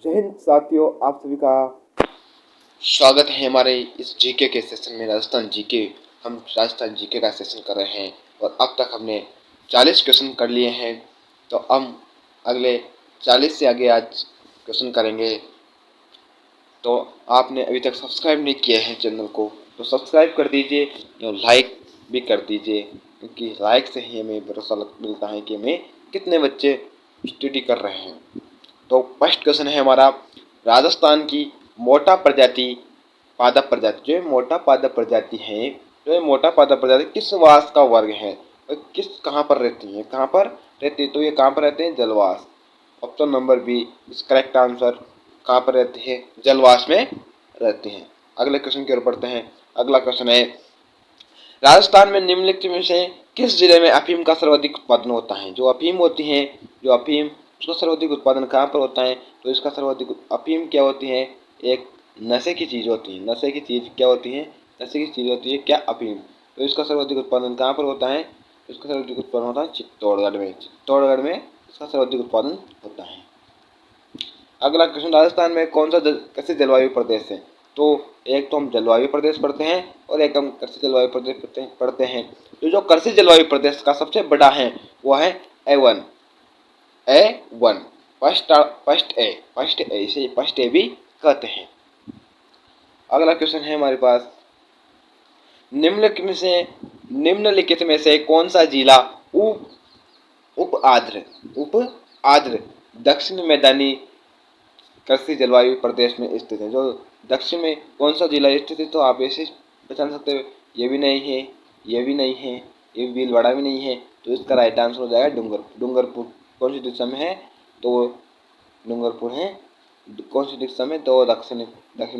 जय हिंद साथियों, आप सभी का स्वागत है हमारे इस जीके के सेशन में। राजस्थान जीके, हम राजस्थान जीके का सेशन कर रहे हैं और अब तक हमने 40 क्वेश्चन कर लिए हैं। तो हम अगले 40 से आगे आज क्वेश्चन करेंगे। तो आपने अभी तक सब्सक्राइब नहीं किया है चैनल को तो सब्सक्राइब कर दीजिए और लाइक भी कर दीजिए, क्योंकि लाइक से ही हमें भरोसा मिलता है कि हमें कितने बच्चे स्टडी कर रहे हैं। तो फर्स्ट क्वेश्चन है हमारा, राजस्थान की मोटा प्रजाति पादप प्रजाति, जो मोटा पादप प्रजाति है, तो ये मोटा पादप प्रजाति किस वास का वर्ग है और किस कहाँ पर रहती है? कहाँ पर रहती है? तो ये कहाँ पर रहते हैं? जलवास। ऑप्शन नंबर बी इस करेक्ट आंसर। कहाँ पर रहते हैं? जलवास में रहते हैं। अगले क्वेश्चन की ओर बढ़ते हैं। अगला क्वेश्चन है, राजस्थान में निम्नलिखित में से किस जिले में अफीम का सर्वाधिक उत्पादन होता है? जो अफीम होती है, जो अफीम, उसका सर्वाधिक उत्पादन कहाँ पर होता है? तो इसका सर्वाधिक अफीम क्या होती है? एक नशे की चीज होती है। नशे की चीज क्या होती है? नशे की चीज होती है क्या? अफीम। तो इसका सर्वाधिक उत्पादन कहाँ पर होता है? इसका सर्वाधिक उत्पादन होता है चित्तौड़गढ़ में। चित्तौड़गढ़ में इसका सर्वाधिक उत्पादन होता है। अगला क्वेश्चन, राजस्थान में कौन सा कृषि जलवायु प्रदेश है? तो एक तो हम जलवायु प्रदेश पढ़ते हैं और एक हम कृषि जलवायु प्रदेश पढ़ते हैं। तो जो कृषि जलवायु प्रदेश का सबसे बड़ा है वो है A1। A1 फर्स्ट ए इसे फर्स्ट ए भी कहते हैं। अगला क्वेश्चन है हमारे पास, निम्नलिखित में से कौन सा जिला उप उप आर्द्र दक्षिण मैदानी कृषि जलवायु प्रदेश में स्थित है? जो दक्षिण में कौन सा जिला स्थित है? तो आप ऐसे पहचान सकते हो, ये भी नहीं है, ये भी नहीं है, ये भीलवाड़ा भी नहीं है। तो इसका राइट आंसर हो जाएगा डूंगरपुर। कौन सी दिशा में है? तो डूंगरपुर है। कौन सी दिशा में? तो दक्षिण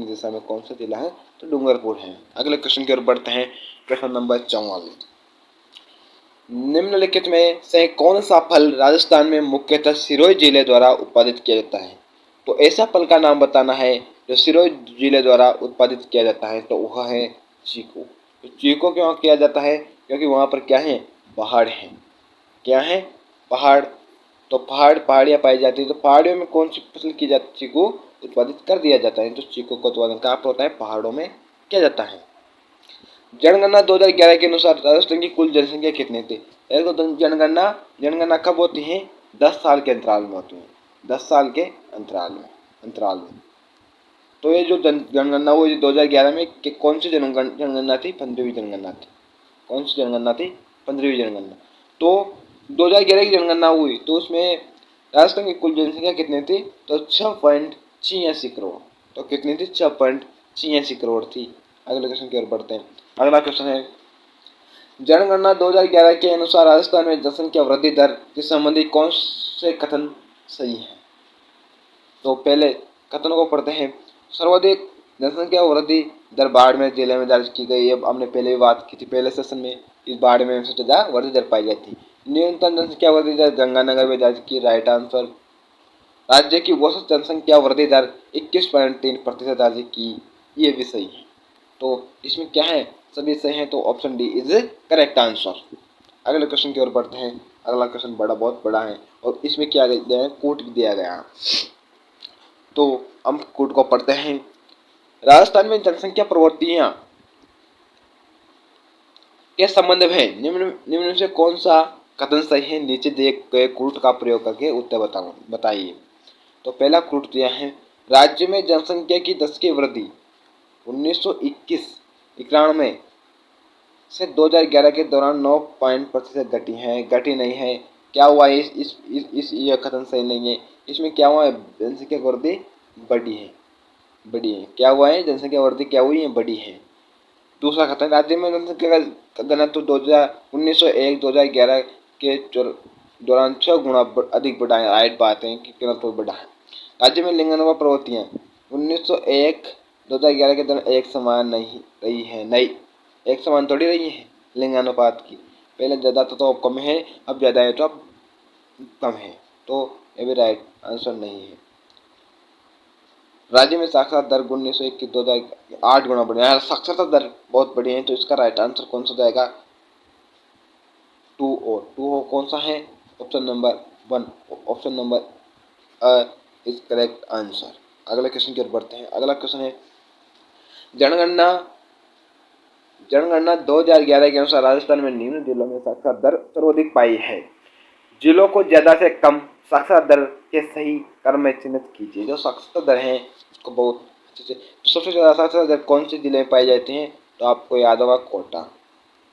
दिशा में कौन सा जिला है? तो डूंगरपुर है। अगले क्वेश्चन की ओर बढ़ते हैं। प्रश्न नंबर 44, निम्नलिखित में से कौन सा फल राजस्थान में मुख्यतः सिरोही जिले द्वारा उत्पादित किया जाता है? तो ऐसा फल का नाम बताना है जो सिरोही जिले द्वारा उत्पादित किया जाता है। तो वह है चीकू। तो चीकू क्यों किया जाता है? क्योंकि वहाँ पर क्या है? पहाड़ है। क्या है? पहाड़। तो पहाड़ियाँ पाई जाती है। तो पहाड़ियों में कौन सी फसल की जाती है? चीकू उत्पादित कर दिया जाता है। तो चीकू का उत्पादन कहाँ पर होता है? पहाड़ों में किया जाता है। जनगणना 2011 के अनुसार राजस्थान की कुल जनसंख्या कितनी थी? तो जनगणना कब होती है? 10 साल के अंतराल में होती है। 10 साल के अंतराल में। तो ये जो जनगणना वो 2011 में कौन सी जनगणना थी? 15वीं जनगणना थी। कौन सी जनगणना थी? 15वीं जनगणना। तो 2011 की जनगणना हुई तो उसमें राजस्थान की कुल जनसंख्या कितनी थी? तो 6.86 करोड़। तो कितनी थी? 6.86 करोड़ थी। अगले क्वेश्चन की ओर बढ़ते हैं। अगला क्वेश्चन है, जनगणना 2011 के अनुसार राजस्थान में जनसंख्या वृद्धि दर के संबंधी कौन से कथन सही है? तो पहले कथनों को पढ़ते हैं। सर्वाधिक जनसंख्या वृद्धि दर बाड़मेर जिले में दर्ज की गई। अब हमने पहले भी बात की थी पहले सेशन में, इस बाड़मेर में सबसे ज्यादा वृद्धि दर पाई जाती है। न्यूनतम जनसंख्या वृद्धि दर गंगानगर में दर्ज की। Right answer. राज्य की औसत जनसंख्या वृद्धि दर 21.3% दर्ज की। ये भी सही है। तो इसमें क्या है? सभी सही हैं। तो option D is correct answer. अगले क्वेश्चन की ओर बढ़ते हैं। अगला क्वेश्चन बहुत बड़ा है और इसमें क्या दिया है? कोट भी दिया गया। तो हम कोट को पढ़ते हैं। राजस्थान में जनसंख्या प्रवृत्तियां के संबंध में निम्न में से कौन सा कथन सही है? नीचे दिए गए कोट का प्रयोग करके उत्तर बताइए। तो पहला कोट दिया है, राज्य में जनसंख्या की दशकीय वृद्धि 1991 से 2011 के दौरान 9% घटी नहीं है। क्या हुआ है? इस यह कथन सही नहीं है। इसमें क्या हुआ है? जनसंख्या वृद्धि बड़ी है। क्या हुआ है? जनसंख्या वृद्धि क्या हुई है? बड़ी है। दूसरा कथन, राज्य में जनसंख्या का घनत्व 1901-2011 के दौरान 6 गुना अधिक बढ़ा है। राइट बात है कि घनत्व बढ़ा है। राज्य में लिंगानुपात प्रवृत्तियां 1901-2011 के दौरान एक समान नहीं रही है। नहीं, एक समान थोड़ी रही है लिंगानुपात की। पहले ज़्यादा था तो अब कम है, अब ज़्यादा है तो अब कम है। तो ये भी राइट आंसर नहीं है। राज्य में साक्षरता दर 1901 की 2008 गुना बढ़ी है। साक्षरता दर बहुत बड़ी है। तो इसका राइट आंसर कौन सा जाएगा? 2 ओ कौन सा है? Option number 1। Option number is correct answer. अगला क्वेश्चन की ओर बढ़ते हैं। अगला क्वेश्चन है जनगणना जनगणना 2011 के अनुसार राजस्थान में निम्न जिलों में साक्षरता दर सर्वाधिक पाई है। जिलों को ज्यादा से कम साक्षरता दर के सही क्रम में चिन्हित कीजिए। जो साक्षरता दर है उसको बहुत अच्छे से, तो सबसे ज्यादा साक्षरता दर कौन से जिले में पाई जाती है? तो आपको याद होगा कोटा।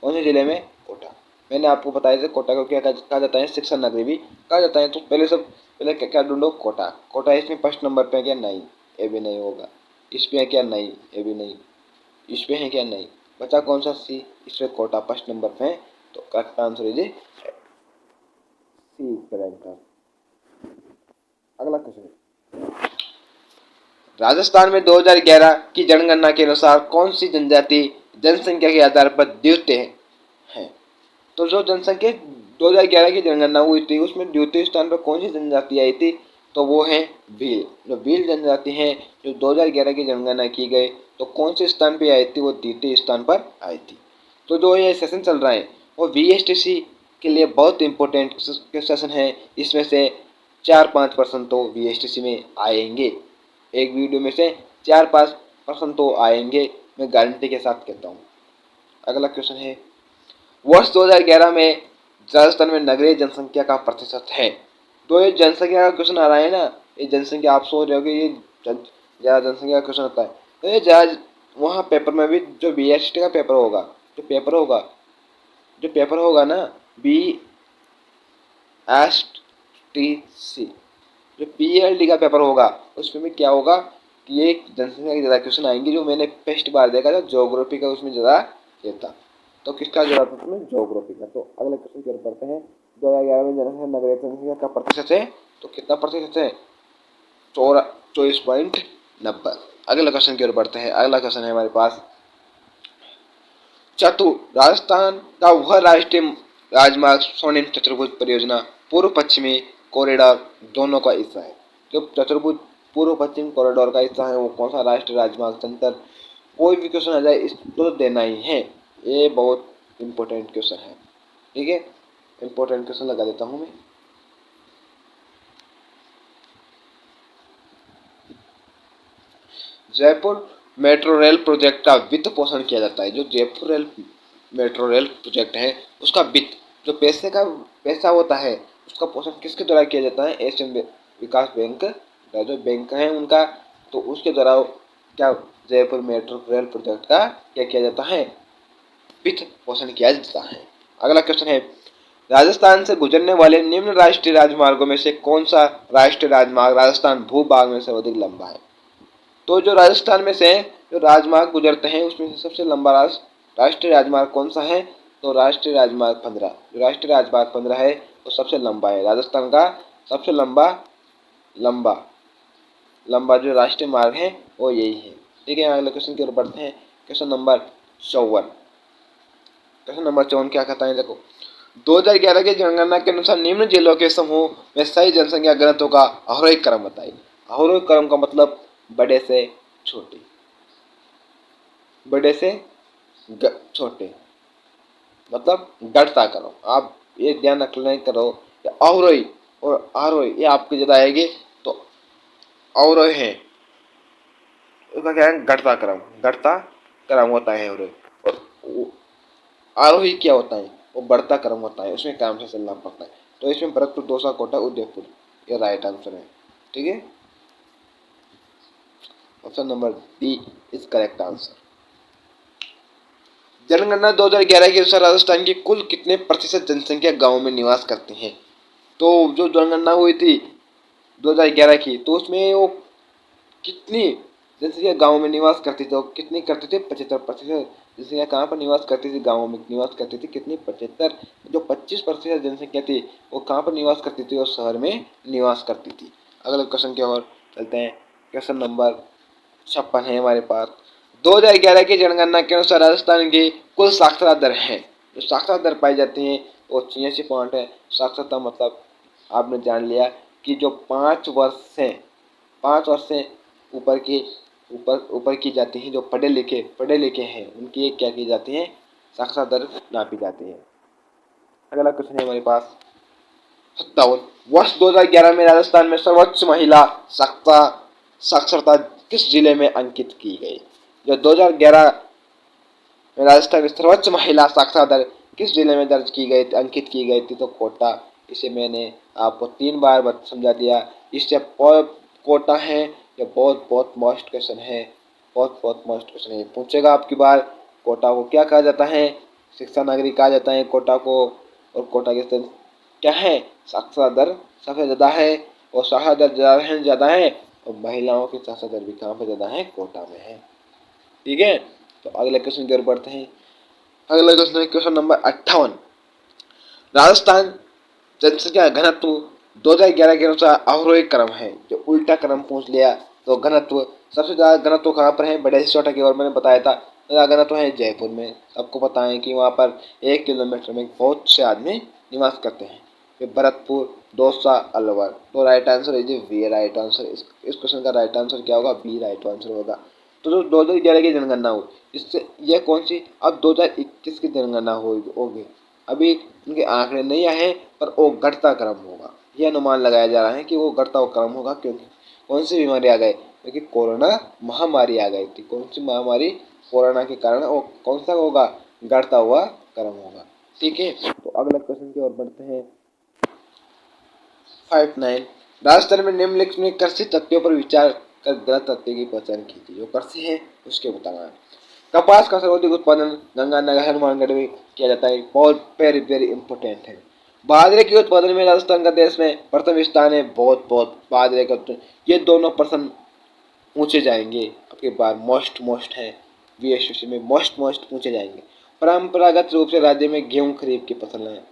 कौन से जिले में? कोटा। मैंने आपको बताया था कोटा को क्या कहा जाता है? शिक्षा नगरी भी कहा जाता है। तो पहले क्या क्या ढूंढो? कोटा। कोटा इसमें फर्स्ट नंबर पे है क्या? नहीं, ये भी नहीं होगा। इसमें है क्या? नहीं, ये भी नहीं। इसमें है क्या? नहीं। बचा कौन सा? सी। इसमें कोटा फर्स्ट नंबर पे है। तो correct answer is C correct. अगला क्वेश्चन, राजस्थान में 2011 की जनगणना के अनुसार कौन सी जनजाति जनसंख्या के आधार पर द्वितीय है? तो जो जनसंख्या 2011 की जनगणना हुई थी उसमें द्वितीय स्थान पर कौन सी जनजाति आई थी? तो वो है भील। जो भील जनजाति है जो 2011 की जनगणना की गई तो कौन से स्थान पे आई थी? वो द्वितीय स्थान पर आई थी। तो जो ये सेशन चल रहा है वो वीएसटीसी के लिए बहुत इंपॉर्टेंट सेशन है। इसमें से 4-5% तो वीएसटीसी में आएंगे। एक वीडियो में से 4-5% तो आएंगे, मैं गारंटी के साथ कहता हूँ। अगला क्वेश्चन है वर्ष 2011 में राजस्थान में नगरीय जनसंख्या का प्रतिशत है। तो ये जनसंख्या का क्वेश्चन आ रहा है ना, ये जनसंख्या आप सोच रहे हो कि ये ज़्यादा जनसंख्या का क्वेश्चन होता है, तो ये ज़्यादा वहाँ पेपर में भी जो बीएसटी का पेपर होगा, जो पेपर होगा ना BSTC, जो PLD का पेपर होगा उसमें भी क्या होगा कि ये जनसंख्या के ज़्यादा क्वेश्चन आएंगे। जो मैंने फर्स्ट बार देखा था ज्योग्राफी का, उसमें ज़्यादा ये था। तो किसका ज़्यादा था उसमें? ज्योग्राफी का। तो अगले क्वेश्चन की ओर बढ़ते हैं। 2011 में जनसंख्या नगरीय जनसंख्या का प्रतिशत है, तो कितना प्रतिशत है? 24.90। अगले क्वेश्चन की ओर बढ़ते हैं। अगला क्वेश्चन है हमारे पास राजस्थान का वह राष्ट्रीय राजमार्ग स्वर्णिम चतुर्भुज परियोजना पूर्व पश्चिमी कॉरिडोर दोनों का हिस्सा है। जो चतुर्भुज पूर्व पश्चिम कॉरिडोर का हिस्सा है वो कौन सा राष्ट्रीय राजमार्ग? सेंटर कोई भी क्वेश्चन आ जाए इसको तो देना ही है। ये बहुत इंपॉर्टेंट क्वेश्चन है। ठीक है, इंपॉर्टेंट क्वेश्चन लगा देता हूँ मैं। जयपुर मेट्रो रेल प्रोजेक्ट का वित्त पोषण किया जाता है। जो Jaipur rail metro rail project है उसका वित्त, जो पैसा होता है उसका पोषण किसके द्वारा किया जाता है? एशियन विकास बैंक, जो बैंक है उनका, तो उसके द्वारा क्या जयपुर मेट्रो रेल प्रोजेक्ट का क्या किया जाता है? वित्त पोषण किया जाता है। अगला क्वेश्चन है राजस्थान से गुजरने वाले निम्न राष्ट्रीय राजमार्गों में से कौन सा राष्ट्रीय राजमार्ग राजस्थान भूभाग में सर्वाधिक लंबा है? तो जो राजस्थान में से जो राजमार्ग गुजरते हैं उसमें से सबसे लंबा राष्ट्रीय राजमार्ग कौन सा है? तो राष्ट्रीय राजमार्ग 15। जो राष्ट्रीय राजमार्ग 15 है वो सबसे लंबा है। राजस्थान का सबसे लंबा लंबा लंबा जो राष्ट्रीय मार्ग है वो यही है। ठीक है, अगले क्वेश्चन की ओर बढ़ते हैं। Question number 54। क्वेश्चन नंबर 54 क्या कहता है? देखो 2011 की जनगणना के अनुसार निम्न जिलों के समूह में सही जनसंख्या घनत्व का आरोही क्रम बताइए। आरोही क्रम का मतलब बड़े से छोटे, बड़े से छोटे, मतलब घटता करो। आप ये ध्यान रखना करो अवरोही और आरोही ये आपके ज्यादा आएगी। तो अवरोही है उसका क्या है? घटता क्रम होता है अवरोही। और आरोही क्या होता है? वो बढ़ता क्रम होता है, उसमें काम से चलना पड़ता है। तो इसमें भरतपुर, दौसा, कोटा, उदयपुर ये राइट आंसर है। ठीक है, option number D is correct answer. जनगणना 2011 के अनुसार राजस्थान की कुल कितने प्रतिशत जनसंख्या गांव में निवास करती है? तो जो जनगणना हुई थी 2011 की, तो उसमें वो कितनी जनसंख्या गांव में निवास करती थी? तो कितनी करती थी? 75% जनसंख्या कहाँ पर निवास करती थी? गाँव में निवास करती थी। कितनी? 75। जो 25% जनसंख्या थी वो कहाँ पर निवास करती थी? वो शहर में निवास करती थी। अगले क्वेश्चन की ओर चलते हैं। क्वेश्चन नंबर 56 है हमारे पास। 2011 की जनगणना के अनुसार राजस्थान की कुल साक्षरता दर है। जो साक्षरता दर पाई जाती है वो 86 है। साक्षरता मतलब आपने जान लिया कि जो 5 वर्ष से ऊपर की ऊपर की जाती हैं, जो पढ़े लिखे हैं उनकी एक क्या की जाती है? साक्षरता दर नापी जाती है। अगला क्वेश्चन है हमारे पास 57। वर्ष 2011 में राजस्थान में सर्वोच्च महिला साक्षरता किस जिले में अंकित की गई? जो 2011 में राजस्थान में सर्वोच्च महिला साक्षरता दर किस जिले में दर्ज की गई थी, अंकित की गई थी? तो कोटा। इसे मैंने आपको 3 बार समझा दिया। इससे कोटा है, ये बहुत बहुत मस्त क्वेश्चन है, बहुत बहुत मस्त क्वेश्चन है। पूछेगा आपकी बार, कोटा को क्या कहा जाता है? शिक्षा नगरी कहा जाता है कोटा को। और कोटा के क्या है? साक्षरता दर सबसे ज़्यादा है, और साक्षरता दर ज़्यादा है, और महिलाओं की साक्षरता दर भी कहाँ पर ज़्यादा है? कोटा में है। ठीक है, तो अगले क्वेश्चन की ओर बढ़ते हैं। अगला क्वेश्चन है क्वेश्चन नंबर 58। राजस्थान जनसंख्या घनत्व 2011 के अनुसार अवरोही क्रम है। जो उल्टा क्रम पूछ लिया तो घनत्व सबसे ज्यादा घनत्व कहाँ पर है? बड़े छोटा की ओर मैंने बताया था। ज्यादा घनत्व है जयपुर में। सबको पता है कि वहाँ पर 1 किलोमीटर में बहुत से आदमी निवास करते हैं। फिर भरतपुर, दौसा, अलवर। तो right answer is B right answer. इस क्वेश्चन का राइट आंसर क्या होगा? बी राइट आंसर होगा। तो जो 2011 की जनगणना हुई, इससे यह कौन सी? अब 2021 की जनगणना होगी। अभी उनके आंकड़े नहीं आए, पर वो घटता क्रम होगा। यह अनुमान लगाया जा रहा है कि वो घटता हुआ क्रम होगा। क्योंकि कौन सी बीमारी आ गई? क्योंकि कोरोना महामारी आ गई थी। कौन सी महामारी? कोरोना के कारण वो कौन सा होगा? घटता हुआ क्रम होगा। ठीक है, तो अगले क्वेश्चन की ओर बढ़ते हैं। 59। राजस्थान में निम्नलिखित में कृषि तथ्यों पर विचार कर गलत तथ्य की पहचान कीजिए। जो कृषि है उसके बताना है। कपास का सर्वाधिक उत्पादन गंगानगर, हनुमानगढ़ में किया जाता है। बहुत वेरी वेरी इंपॉर्टेंट है। बाजरे के उत्पादन में राजस्थान का देश में प्रथम स्थान है। बहुत बहुत बाजरे का ये दोनों प्रश्न पूछे जाएंगे आपके बार। मोस्ट है, बीएससी में मोस्ट पूछे जाएंगे। परंपरागत रूप से राज्य में गेहूं खरीफ की फसल है।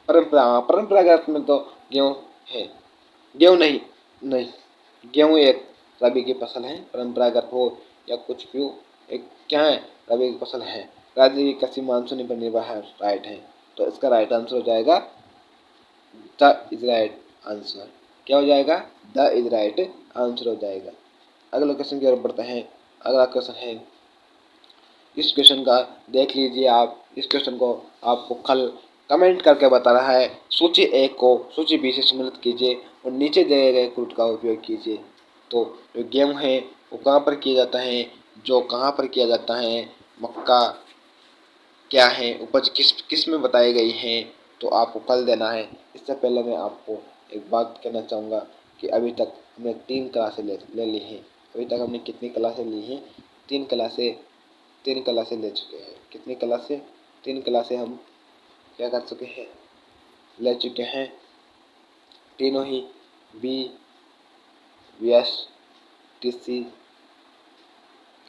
परंपरागत में तो गेहूं है। गेहूं नहीं, नहीं, गेहूं एक रबी की फसल है। परंपरागत हो या कुछ भी हो, एक क्या है? रबी की फसल है। राज्य की कृषि मानसूनी पर निर्भर है। राइट है, तो इसका राइट आंसर हो जाएगा द इज राइट आंसर। क्या हो जाएगा? द इज राइट आंसर हो जाएगा। अगले क्वेश्चन की ओर बढ़ते हैं। अगला क्वेश्चन है, इस क्वेश्चन का देख लीजिए आप। इस क्वेश्चन को आपको कल कमेंट करके बताना है। सूची 1 को सूची बी से सम्मिलित कीजिए और नीचे दिए गए कूट का उपयोग कीजिए। तो जो गेहूँ है वो कहाँ पर किया जाता है? जो कहाँ पर किया जाता है? मक्का क्या है? उपज किस किस में बताई गई है? तो आपको कल देना है। इससे पहले मैं आपको एक बात कहना चाहूँगा कि अभी तक हमने 3 क्लासें ले ली हैं। अभी तक हमने कितनी क्लासें ली हैं? 3 क्लासें। 3 क्लासें ले चुके हैं। कितनी क्लासें? 3 क्लासें हम क्या कर चुके हैं? ले चुके हैं। तीनों ही B V S T C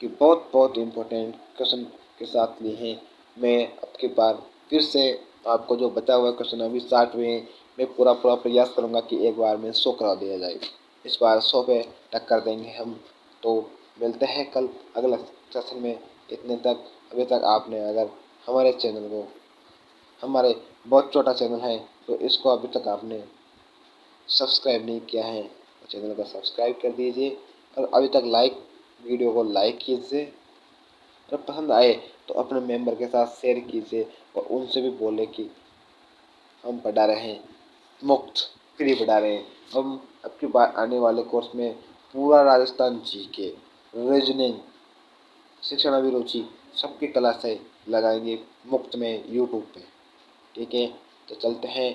की बहुत बहुत इम्पोर्टेंट क्वेश्चन के साथ लिए हैं। मैं आपके बार फिर से आपको जो बचा हुआ क्वेश्चन अभी स्टार्ट हुए हैं, मैं पूरा पूरा प्रयास करूँगा कि एक बार में 100 करा दिया जाए। इस बार 100 पे टक्कर देंगे हम। तो मिलते हैं कल अगला सेशन में। इतने तक अभी तक आपने अगर हमारे चैनल को, हमारे बहुत छोटा चैनल है, तो इसको अभी तक आपने सब्सक्राइब नहीं किया है तो चैनल को सब्सक्राइब कर दीजिए। और अभी तक वीडियो को लाइक कीजिए। अगर पसंद आए तो अपने मेंबर के साथ शेयर कीजिए और उनसे भी बोले कि हम पढ़ा रहे हैं, मुफ्त फ्री पढ़ा रहे हैं। हम आपकी बार आने वाले कोर्स में पूरा राजस्थान जीके, रीजनिंग, शिक्षण अभिरुचि सबकी क्लासें लगाएंगे मुफ्त में यूट्यूब पे। ठीक है, तो चलते हैं।